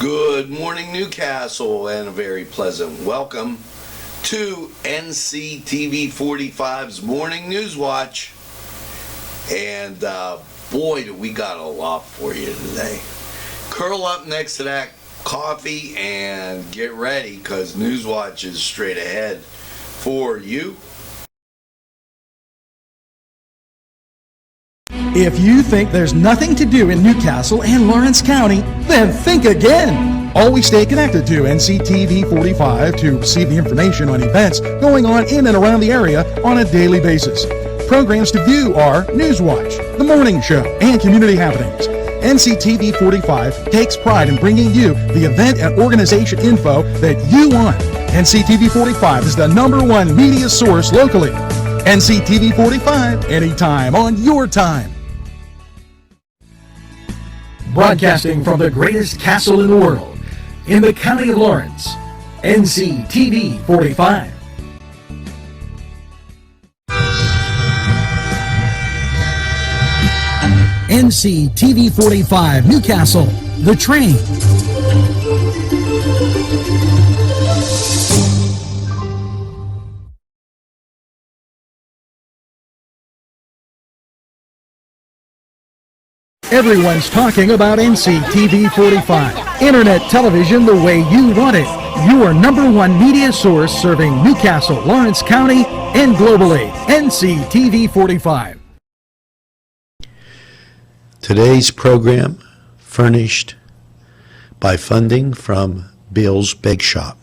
Good morning, Newcastle, and a very pleasant welcome to NCTV45's Morning Newswatch. And boy, do we got a lot for you today. Curl up next to that coffee and get ready, because Newswatch is straight ahead for you. If you think there's nothing to do in Newcastle and Lawrence County, then think again. Always stay connected to NCTV45 to receive the information on events going on in and around the area on a daily basis. Programs to view are Newswatch, The Morning Show, and Community Happenings. NCTV45 takes pride in bringing you the event and organization info that you want. NCTV45 is the #1 media source locally. NCTV45, anytime on your time. Broadcasting from the greatest castle in the world, in the county of Lawrence, NCTV45. NCTV45 Newcastle, The Train. Everyone's talking about NCTV45. Internet television the way you want it. Your #1 media source serving Newcastle, Lawrence County, and globally. NCTV45. Today's program furnished by funding from Bill's Bake Shop,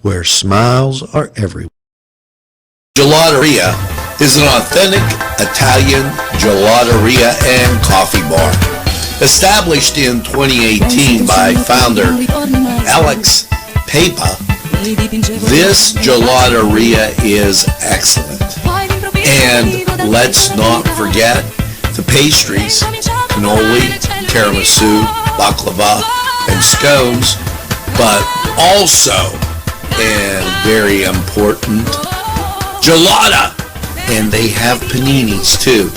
where smiles are everywhere. Gelateria is an authentic Italian gelateria and coffee bar. Established in 2018 by founder Alex Papa, this gelateria is excellent. And let's not forget the pastries: cannoli, tiramisu, baklava, and scones, but also, and very important, gelata. And they have paninis too.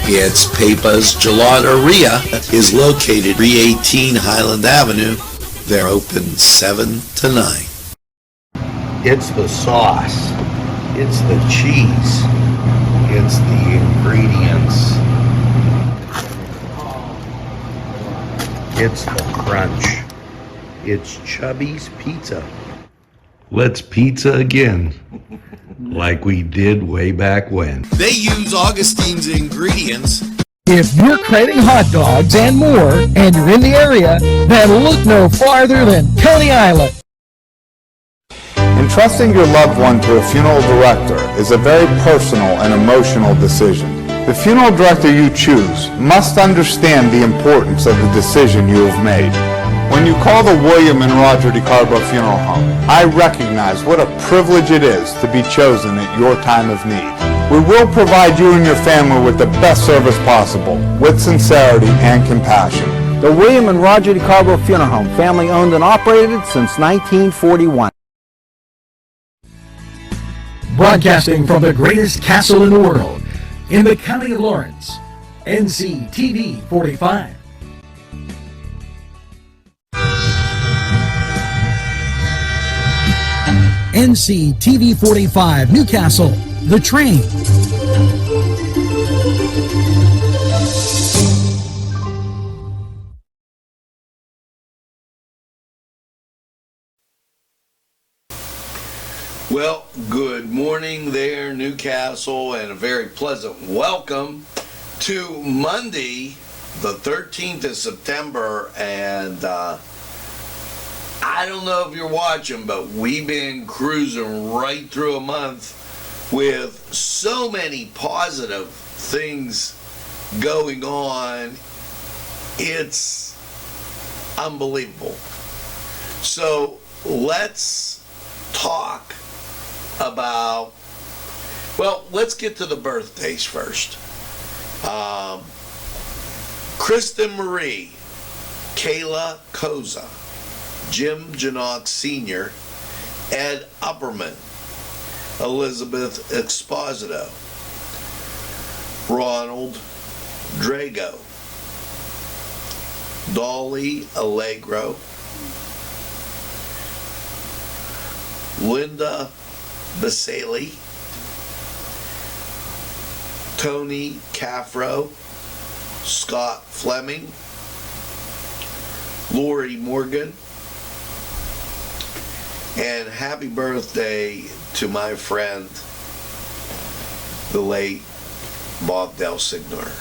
It's Papa's Gelateria is located 318 Highland Avenue. They're open 7 to 9. It's the sauce, it's the cheese, it's the ingredients, it's the crunch, it's Chubby's Pizza. Let's pizza again, like we did way back when. They use Augustine's ingredients. If you're craving hot dogs and more, and you're in the area, then look no farther than Coney Island. Entrusting your loved one to a funeral director is a very personal and emotional decision. The funeral director you choose must understand the importance of the decision you have made. When you call the William and Roger DeCarbo Funeral Home, I recognize what a privilege it is to be chosen at your time of need. We will provide you and your family with the best service possible, with sincerity and compassion. The William and Roger DeCarbo Funeral Home, family owned and operated since 1941. Broadcasting from the greatest castle in the world, in the county of Lawrence, NCTV45. NCTV45 Newcastle, The Train. Well, good morning there, Newcastle, and a very pleasant welcome to Monday, the 13th of September, and I don't know if you're watching, but we've been cruising right through a month with so many positive things going on. It's unbelievable. So let's talk about, well, let's get to the birthdays first. Kristen Marie, Kayla Koza, Jim Janock Sr., Ed Upperman, Elizabeth Exposito, Ronald Drago, Dolly Allegro, Linda Basali, Tony Caffro, Scott Fleming, Lori Morgan, and happy birthday to my friend, the late Bob Del Signor.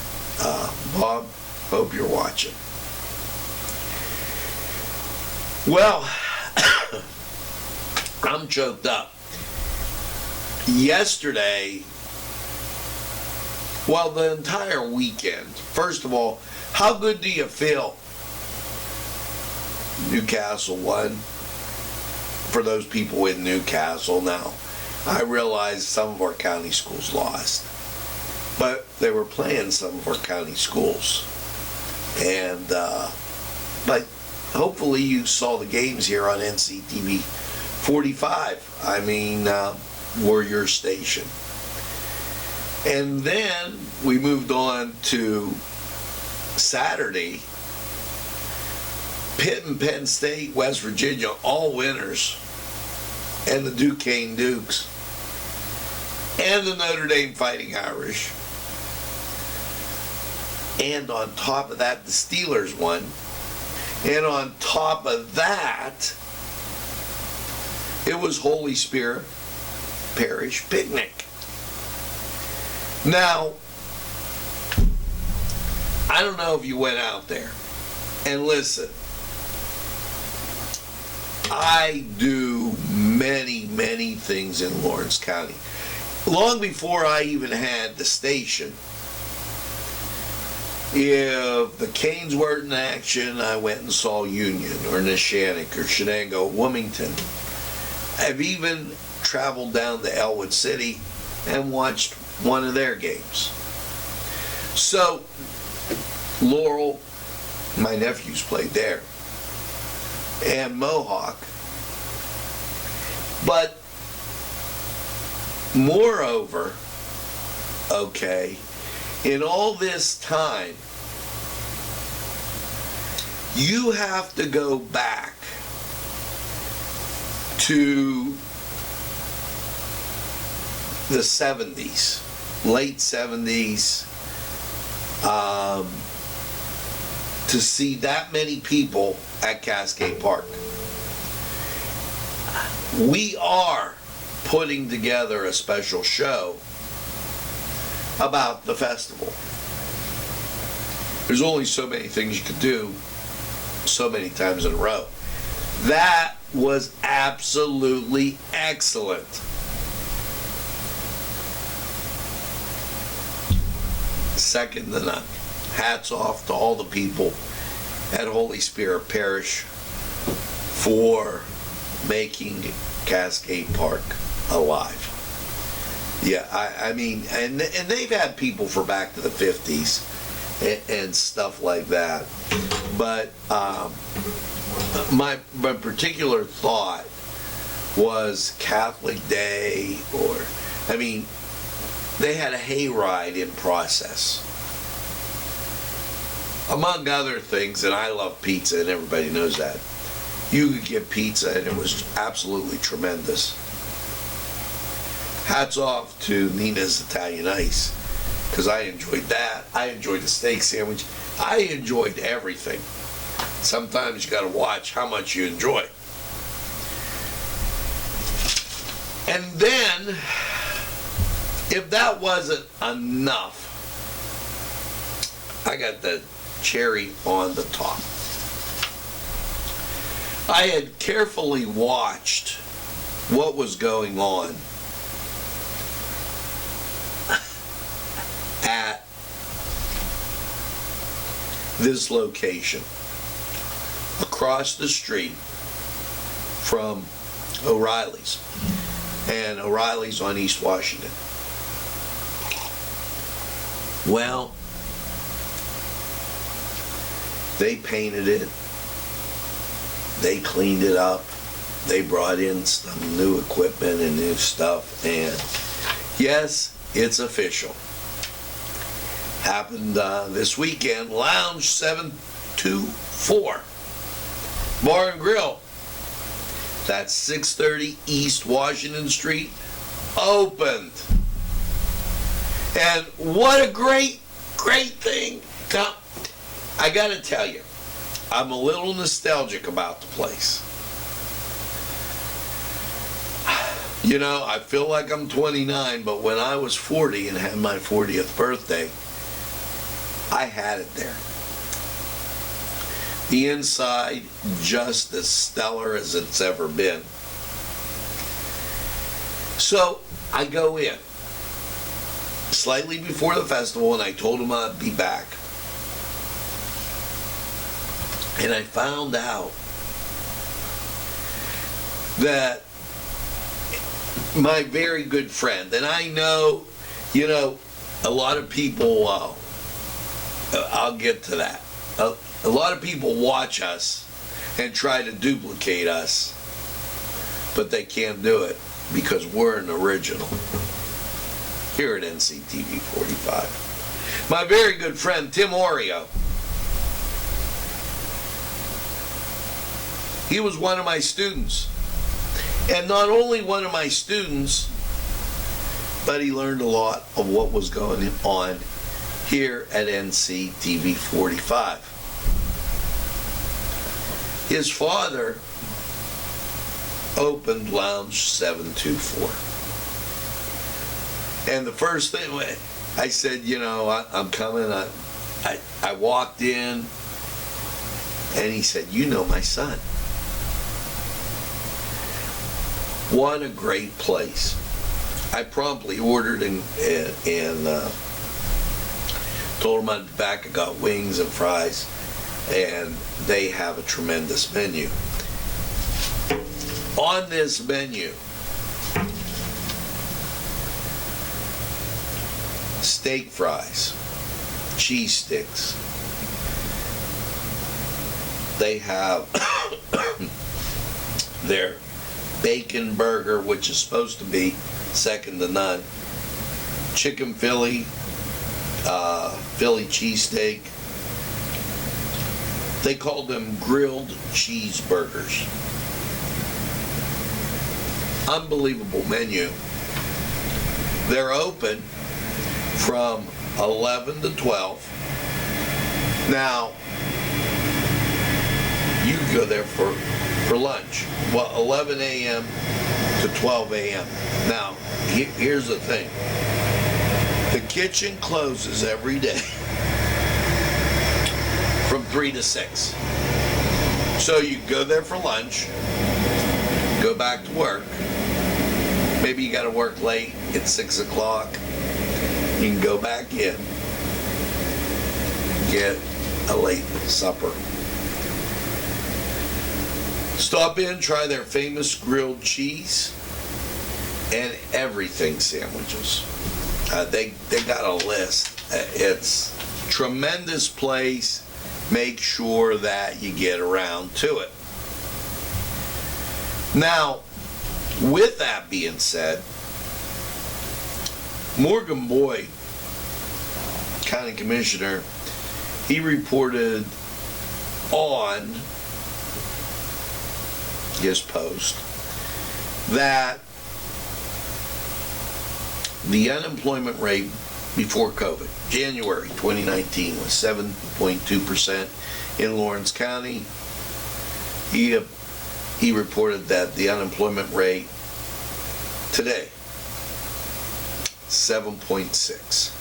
Bob, hope you're watching. Well, I'm choked up. Yesterday, well, the entire weekend, first of all, how good do you feel? Newcastle won. For those people in Newcastle now, I realize some of our county schools lost, but they were playing some of our county schools. And, but hopefully you saw the games here on NCTV45. I mean, we're your station. And then we moved on to Saturday. Pitt and Penn State, West Virginia, all winners. And the Duquesne Dukes. And the Notre Dame Fighting Irish. And on top of that, the Steelers won. And on top of that, it was Holy Spirit Parish Picnic. Now, I don't know if you went out there. And listen, I do many, many things in Lawrence County. Long before I even had the station, if the Canes weren't in action, I went and saw Union or Neshannock or Shenango, Wilmington. I've even traveled down to Elwood City and watched one of their games. So, Laurel, my nephews played there, and Mohawk. But moreover, okay, in all this time, you have to go back to the 70s, late 70s, to see that many people at Cascade Park. We are putting together a special show about the festival. There's only so many things you could do so many times in a row. That was absolutely excellent. Second to none. Hats off to all the people at Holy Spirit Parish for making Cascade Park alive. Yeah, I mean, and they've had people for back to the 50s and stuff like that. But my particular thought was Catholic Day, or, I mean, they had a hayride in process. Among other things, and I love pizza, and everybody knows that. You could get pizza, and it was absolutely tremendous. Hats off to Nina's Italian Ice, because I enjoyed that. I enjoyed the steak sandwich. I enjoyed everything. Sometimes you got to watch how much you enjoy. And then, if that wasn't enough, I got the cherry on the top. I had carefully watched what was going on at this location across the street from O'Reilly's, and O'Reilly's on East Washington. Well, they painted it, they cleaned it up, they brought in some new equipment and new stuff, and yes, it's official. Happened this weekend. Lounge 7 724. Bar and Grill. That's 630 East Washington Street. Opened. And what a great thing. Now, I got to tell you, I'm a little nostalgic about the place. You know, I feel like I'm 29, but when I was 40 and had my 40th birthday, I had it there. The inside, just as stellar as it's ever been. So, I go in slightly before the festival, and I told him I'd be back. And I found out that my very good friend, and I know, you know, a lot of people, I'll get to that. A lot of people watch us and try to duplicate us, but they can't do it because we're an original here at NCTV45. My very good friend, Tim Oreo, he was one of my students. And not only one of my students, but he learned a lot of what was going on here at NCTV45. His father opened Lounge 724. And the first thing, I said, you know, I'm coming. I walked in, and he said, you know my son. What a great place. I promptly ordered and told him I'd be back. I got wings and fries, and they have a tremendous menu. On this menu, steak fries, cheese sticks. They have their bacon burger, which is supposed to be second to none. Chicken Philly, Philly cheesesteak. They called them grilled cheeseburgers. Unbelievable menu. They're open from 11 to 12. Now, you can go there for lunch. Well, 11 a.m. to 12 a.m. Now, here's the thing. The kitchen closes every day from 3 to 6. So you go there for lunch, go back to work. Maybe you got to work late at 6 o'clock. You can go back in, get a late supper. Stop in, try their famous grilled cheese and everything sandwiches. They got a list. It's a tremendous place. Make sure that you get around to it. Now, with that being said, Morgan Boyd, County Commissioner, he reported on his post that the unemployment rate before COVID, January 2019, was 7.2% in Lawrence County. He reported that the unemployment rate today, 7.6,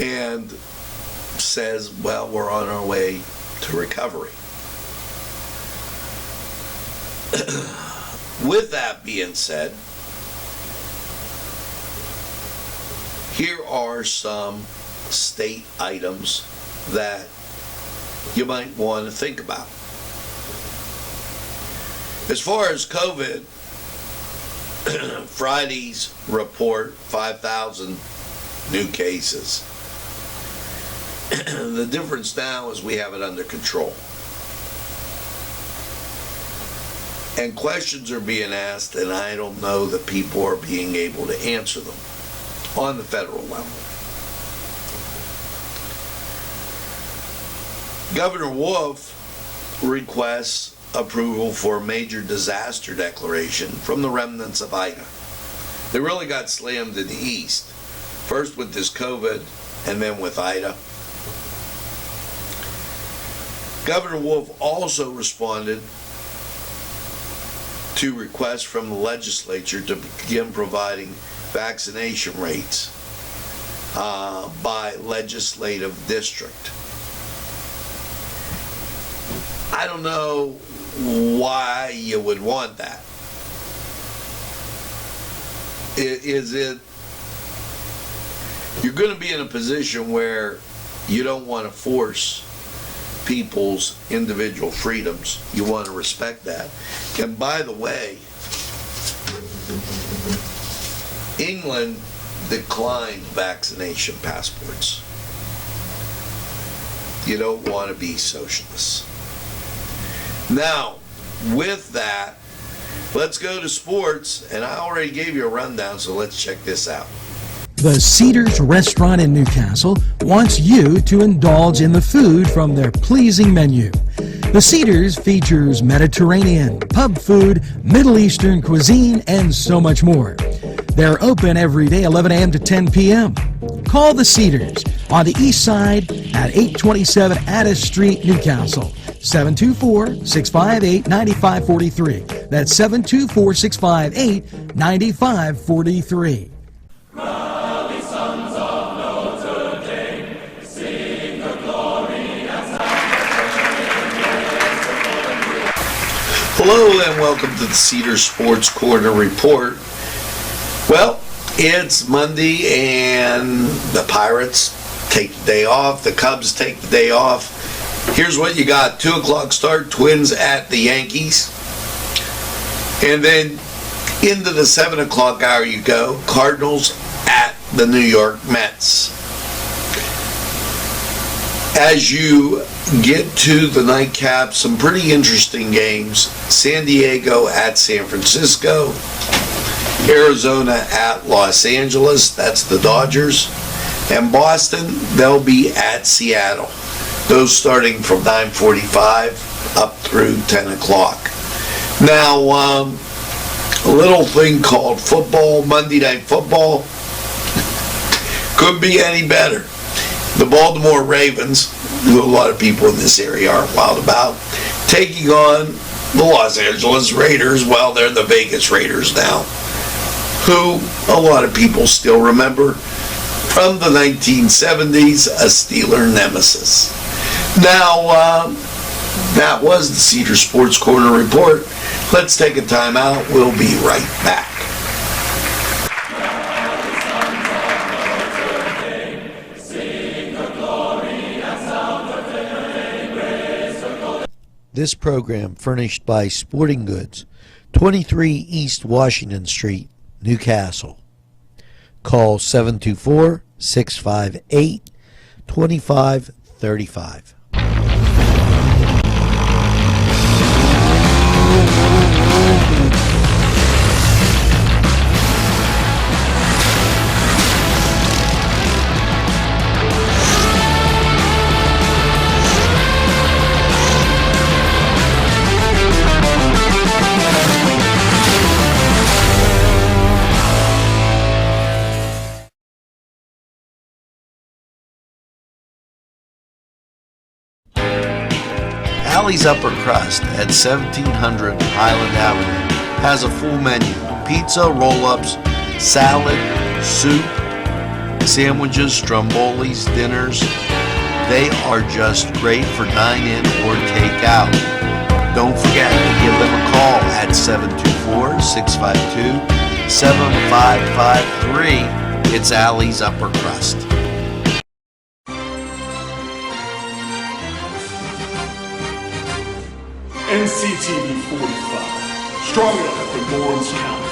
and says, well, we're on our way to recovery. With that being said, here are some state items that you might want to think about. As far as COVID, Friday's report, 5,000 new cases. The difference now is we have it under control. And questions are being asked, and I don't know that people are being able to answer them on the federal level. Governor Wolf requests approval for a major disaster declaration from the remnants of Ida. They really got slammed in the East, first with this COVID and then with Ida. Governor Wolf also responded to requests from the legislature to begin providing vaccination rates by legislative district. I don't know why you would want that. Is it, you're going to be in a position where you don't want to force people's individual freedoms. You want to respect that. And by the way, England declined vaccination passports. You don't want to be socialists. Now, with that, let's go to sports, and I already gave you a rundown, so let's check this out. The Cedars Restaurant in Newcastle wants you to indulge in the food from their pleasing menu. The Cedars features Mediterranean, pub food, Middle Eastern cuisine, and so much more. They're open every day, 11 a.m. to 10 p.m. Call the Cedars on the east side at 827 Addis Street, Newcastle. 724-658-9543. That's 724-658-9543. Hello and welcome to the Cedar Sports Corner Report. Well, it's Monday and the Pirates take the day off, the Cubs take the day off. Here's what you got. 2 o'clock start, Twins at the Yankees. And then into the 7 o'clock hour you go, Cardinals at the New York Mets. As you get to the nightcap, some pretty interesting games. San Diego at San Francisco. Arizona at Los Angeles, that's the Dodgers. And Boston, they'll be at Seattle. Those starting from 9:45 up through 10 o'clock. Now, a little thing called football, Monday Night Football, couldn't be any better. The Baltimore Ravens, who a lot of people in this area are wild about, taking on the Los Angeles Raiders. Well, they're the Vegas Raiders now, who a lot of people still remember from the 1970s, a Steeler nemesis. Now, that was the Cedar Sports Corner Report. Let's take a time out. We'll be right back. This program furnished by Sporting Goods, 23 East Washington Street, Newcastle. Call 724-658-2535. Alley's Upper Crust at 1700 Highland Avenue has a full menu: pizza, roll-ups, salad, soup, sandwiches, strombolis, dinners. They are just great for dine-in or take-out. Don't forget to give them a call at 724-652-7553. It's Alley's Upper Crust. NCTV45, strong enough in Lawrence County.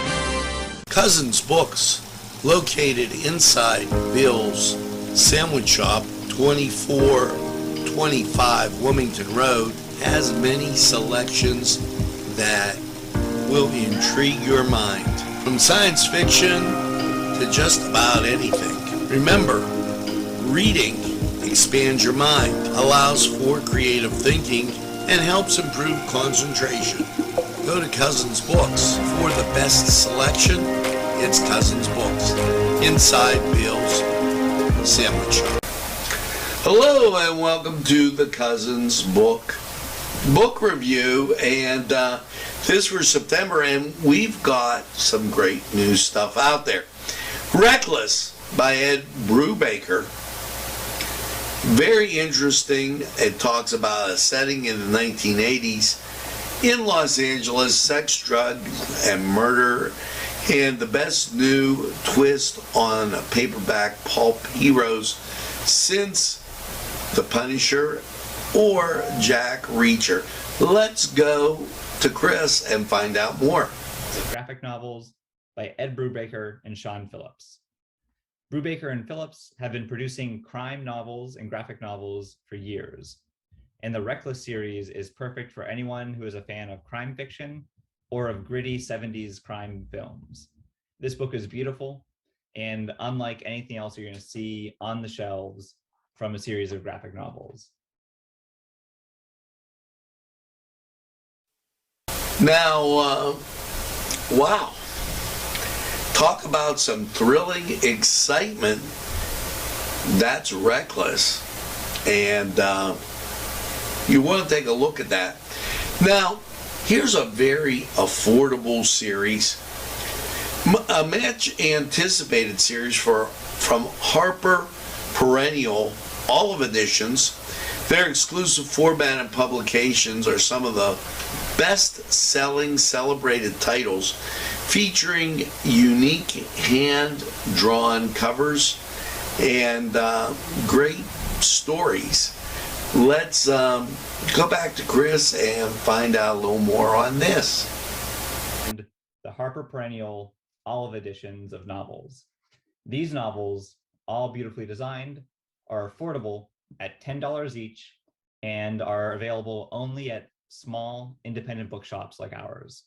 Cousins Books, located inside Bill's Sandwich Shop, 2425 Wilmington Road, has many selections that will intrigue your mind. From science fiction to just about anything. Remember, Reading expands your mind, allows for creative thinking, and helps improve concentration. Go to Cousins Books for the best selection. It's Cousins Books, inside Bill's Sandwich Shop. Hello and welcome to the Cousins Book Review, and this for September, and we've got some great new stuff out there. Reckless by Ed Brubaker. Very interesting. It talks about a setting in the 1980s in Los Angeles, sex, drugs, and murder, and the best new twist on paperback pulp heroes since The Punisher or Jack Reacher. Let's go to Chris and find out more. Graphic novels by Ed Brubaker and Sean Phillips. Brubaker and Phillips have been producing crime novels and graphic novels for years, and the Reckless series is perfect for anyone who is a fan of crime fiction or of gritty 70s crime films. This book is beautiful and unlike anything else you're going to see on the shelves from a series of graphic novels. Now, wow. Talk about some thrilling excitement. That's Reckless. And you want to take a look at that. Now, here's a very affordable series. A much anticipated series from Harper Perennial, all of editions. Their exclusive format and publications are some of the best-selling celebrated titles featuring unique hand-drawn covers and great stories. Let's go back to Chris and find out a little more on this. And the Harper Perennial olive editions of novels. These novels, all beautifully designed, are affordable at $10 each and are available only at small independent bookshops like ours.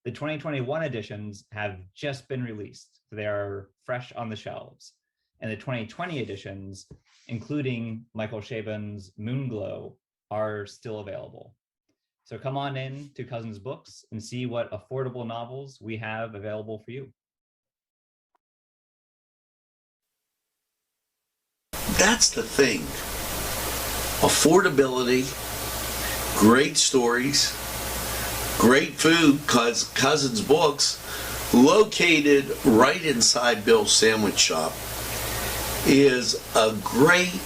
The 2021 editions have just been released. They are fresh on the shelves. And the 2020 editions, including Michael Chabon's Moonglow, are still available. So come on in to Cousins Books and see what affordable novels we have available for you. That's the thing. Affordability, great stories, great food, because Cousins Books, located right inside Bill's Sandwich Shop, is a great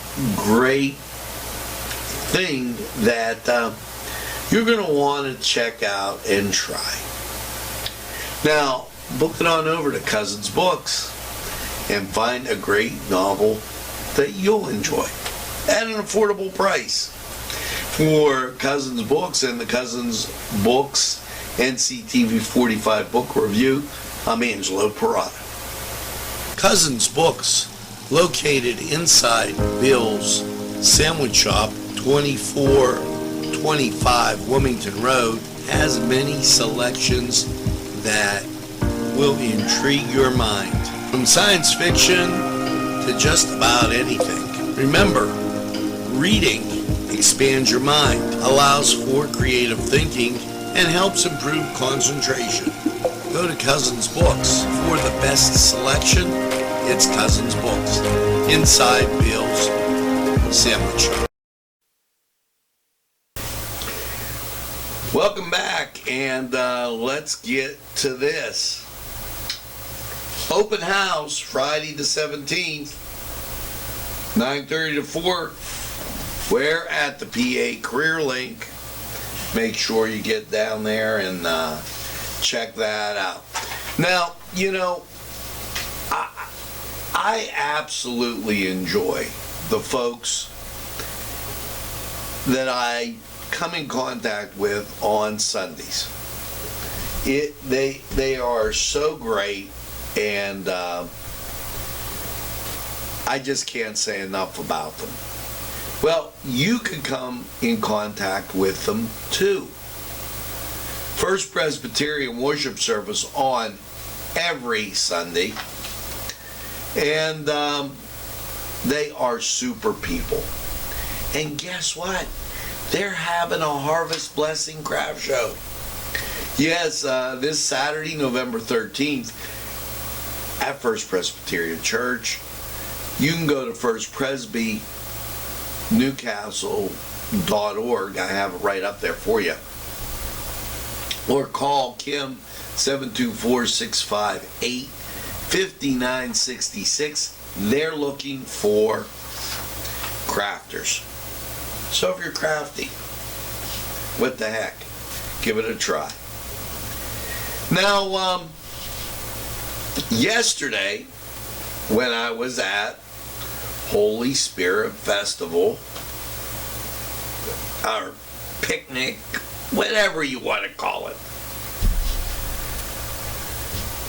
thing that you're going to want to check out and try. Now, book it on over to Cousins Books and find a great novel that you'll enjoy at an affordable price. For Cousins Books and the Cousins Books NCTV45 book review, I'm Angelo Perrotta. Cousins Books, located inside Bill's Sandwich Shop, 2425 Wilmington Road, has many selections that will intrigue your mind. From science fiction to just about anything. Remember, reading expands your mind, allows for creative thinking, and helps improve concentration. Go to Cousins Books for the best selection. It's Cousins Books, inside Bill's Sandwich Shop. Welcome back, and let's get to this. Open house, Friday the 17th, 9:30 to 4. We're at the PA Career Link. Make sure you get down there and check that out. Now, you know, I absolutely enjoy the folks that I come in contact with on Sundays. They are so great, and I just can't say enough about them. Well, you can come in contact with them too. First Presbyterian worship service on every Sunday. And They are super people. And guess what? They're having a Harvest Blessing Craft Show. Yes, this Saturday, November 13th, at First Presbyterian Church. You can go to firstpresbynewcastle.org. I have it right up there for you. Or call Kim 724-658-5966. They're looking for crafters. So if you're crafty, what the heck? Give it a try. Now, yesterday, when I was at Holy Spirit Festival, or picnic, whatever you want to call it,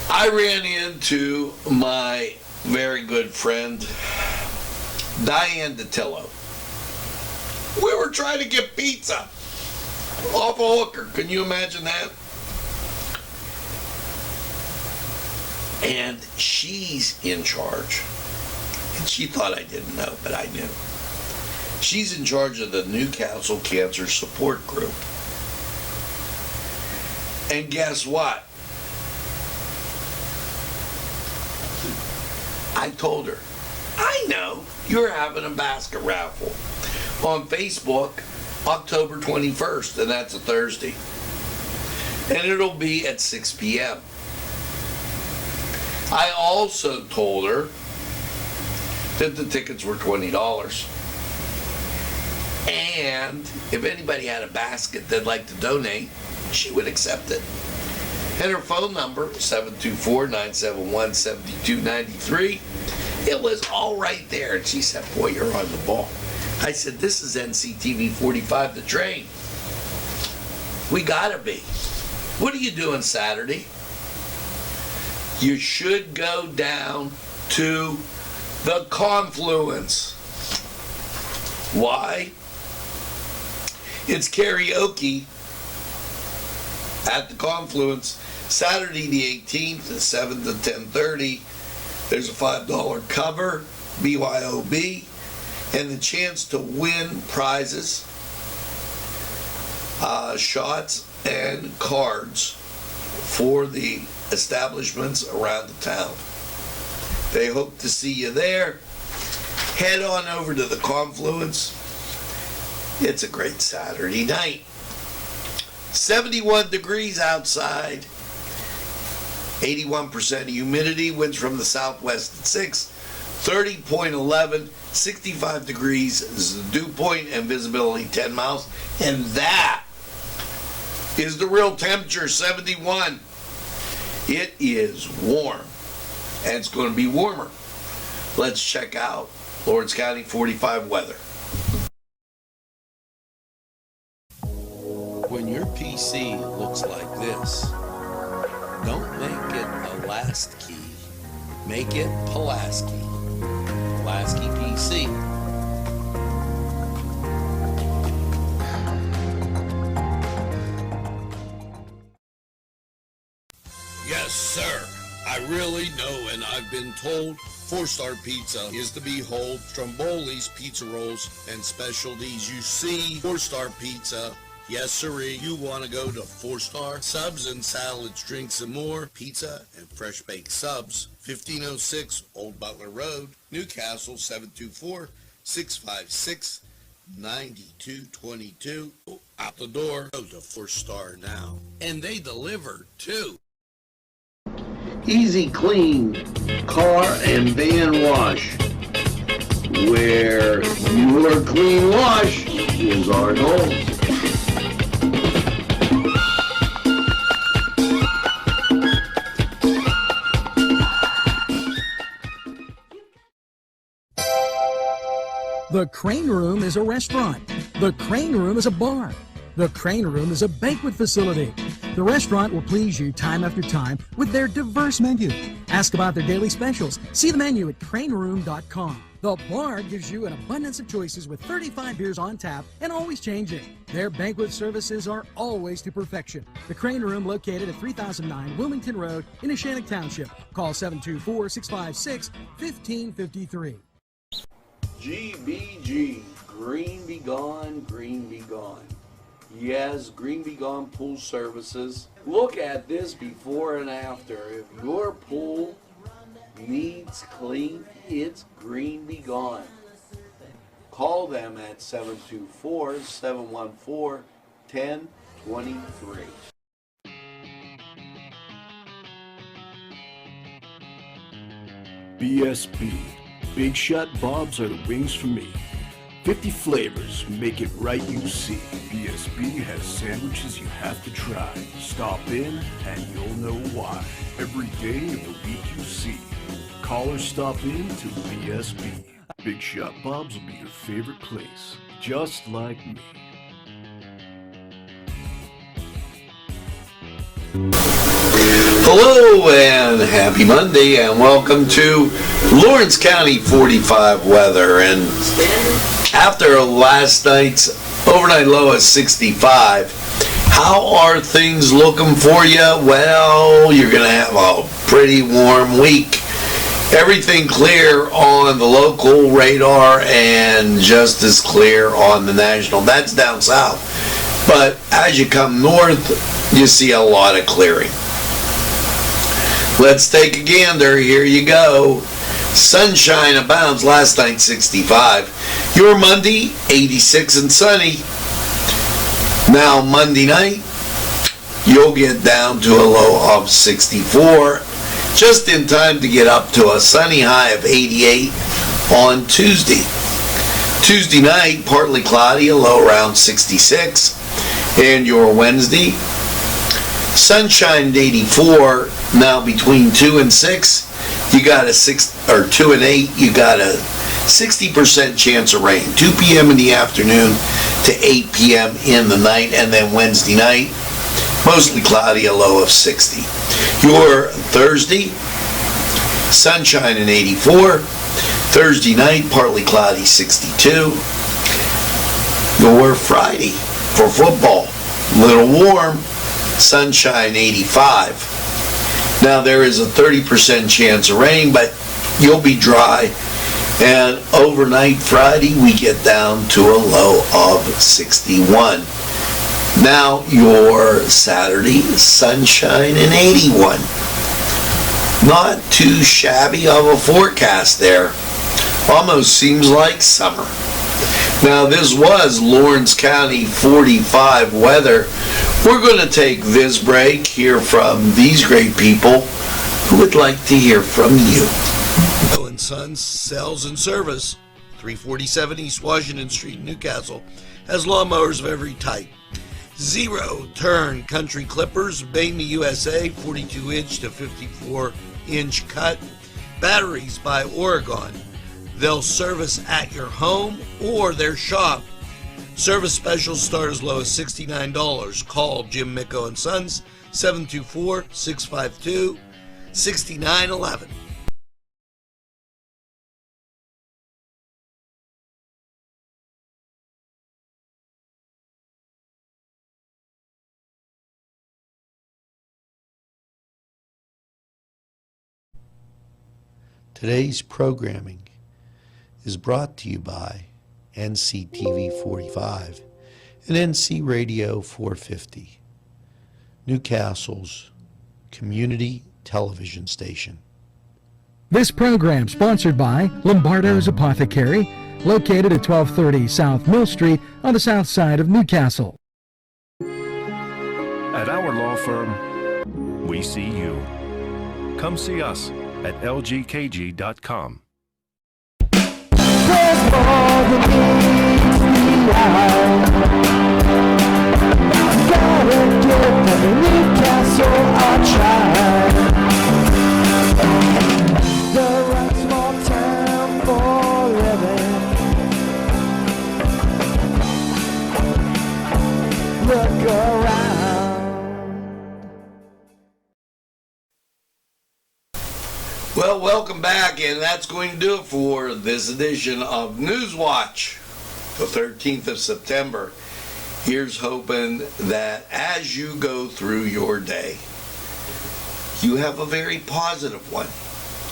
I ran into my very good friend, Diane DeTillo. We were trying to get pizza off a hooker. Can you imagine that? And she's in charge. And she thought I didn't know, but I knew. She's in charge of the Newcastle Cancer Support Group. And guess what? I told her, I know you're having a basket raffle on Facebook October 21st, and that's a Thursday. And it'll be at 6 p.m. I also told her that the tickets were $20. And if anybody had a basket they'd like to donate, she would accept it. And her phone number, 724-971-7293. It was all right there. And she said, boy, you're on the ball. I said, this is NCTV45, the train. We gotta be. What are you doing Saturday? You should go down to the Confluence. Why? It's karaoke at the Confluence Saturday the 18th at 7 to 10:30. There's a $5 cover, BYOB, and the chance to win prizes, shots, and cards for the establishments around the town. They hope to see you there. Head on over to the Confluence. It's a great Saturday night. 71 degrees outside. 81% humidity. Winds from the southwest at 6. 30.11. 65 degrees is the dew point and visibility 10 miles. And that is the real temperature, 71. It is warm, and it's going to be warmer. Let's check out Lawrence County 45 weather. When your PC looks like this, don't make it a last key. Make it Pulaski. Pulaski PC. Yes, sir. I really know, and I've been told 4-Star Pizza is to behold. Stromboli's Pizza Rolls and specialties. You see 4-Star Pizza. Yes, sirree. You want to go to 4-Star? Subs and salads, drinks, and more. Pizza and fresh baked subs. 1506 Old Butler Road, Newcastle, 724-656-9222. Out the door. Go to 4-Star now. And they deliver, too. Easy Clean Car and Van Wash, where your clean wash is our goal. The Crane Room is a restaurant. The Crane Room is a bar. The Crane Room is a banquet facility. The restaurant will please you time after time with their diverse menu. Ask about their daily specials. See the menu at craneroom.com. The bar gives you an abundance of choices with 35 beers on tap and always changing. Their banquet services are always to perfection. The Crane Room, located at 3009 Wilmington Road in Neshannock Township. Call 724-656-1553. GBG, green be gone, green be gone. Yes, green be gone pool services. Look at this before and after. If your pool needs clean, it's green be gone. Call them at 724-714-1023. BSB. Big Shot Bobs are the wings for me. 50 flavors, make it right you see. BSB has sandwiches you have to try. Stop in and you'll know why. Every day of the week you see. Call or stop in to BSB. Big Shot Bobs will be your favorite place, just like me. Hello and happy Monday and welcome to Lawrence County 45 weather. And after last night's overnight low of 65, how are things looking for you? Well, you're going to have a pretty warm week. Everything clear on the local radar and just as clear on the national. That's down south. But as you come north, you see a lot of clearing. Let's take a gander. Here you go. Sunshine abounds. Last night 65. Your Monday 86 and sunny. Now Monday night you'll get down to a low of 64. Just in time to get up to a sunny high of 88 on Tuesday. Tuesday night partly cloudy, a low around 66. And your Wednesday sunshine at 84. Now between 2 and 6, you got a 2 and 8, you got a 60% chance of rain. 2 p.m. in the afternoon to 8 p.m. in the night, and then Wednesday night, mostly cloudy, a low of 60. Your Thursday, sunshine at 84. Thursday night, partly cloudy, 62. Your Friday for football, little warm, sunshine 85. Now there is a 30% chance of rain, but you'll be dry. And overnight Friday, we get down to a low of 61. Now your Saturday, sunshine and 81. Not too shabby of a forecast there. Almost seems like summer. Now this was Lawrence County 45 weather. We're going to take this break, hear from these great people who would like to hear from you. Owen Sons Sales and Service, 347 East Washington Street, Newcastle, has lawnmowers of every type. Zero turn country clippers, made in the USA, 42 inch to 54 inch cut. Batteries by Oregon. They'll service at your home or their shop. Service specials start as low as $69. Call Jim Micco and Sons, 724-652-6911. Today's programming is brought to you by NCTV45 and NC Radio 450, Newcastle's community television station. This program sponsored by Lombardo's Apothecary, located at 1230 South Mill Street on the south side of Newcastle. At our law firm, we see you. Come see us at lgkg.com. There's more than meets the eye. Gotta give every Newcastle a try. The right small town for living. Look around. Well, welcome back, and that's going to do it for this edition of Newswatch, the 13th of September. Here's hoping that as you go through your day, you have a very positive one,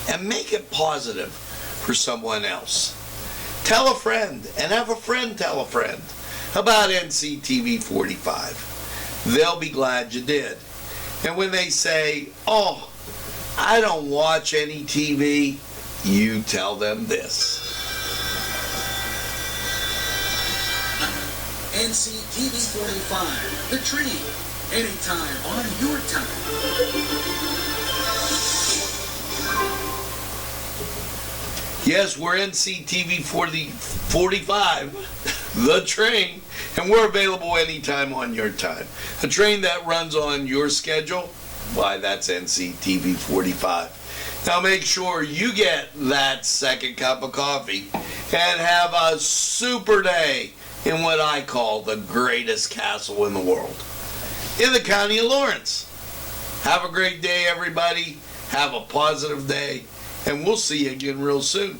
and make it positive for someone else. Tell a friend, and have a friend tell a friend about NCTV45. They'll be glad you did. And when they say, oh, I don't watch any TV, you tell them this. NCTV45, the train, anytime on your time. Yes, we're NCTV45, the train, and we're available anytime on your time. A train that runs on your schedule, why, that's NCTV45. Now make sure you get that second cup of coffee and have a super day in what I call the greatest castle in the world, in the county of Lawrence. Have a great day, everybody. Have a positive day, and we'll see you again real soon.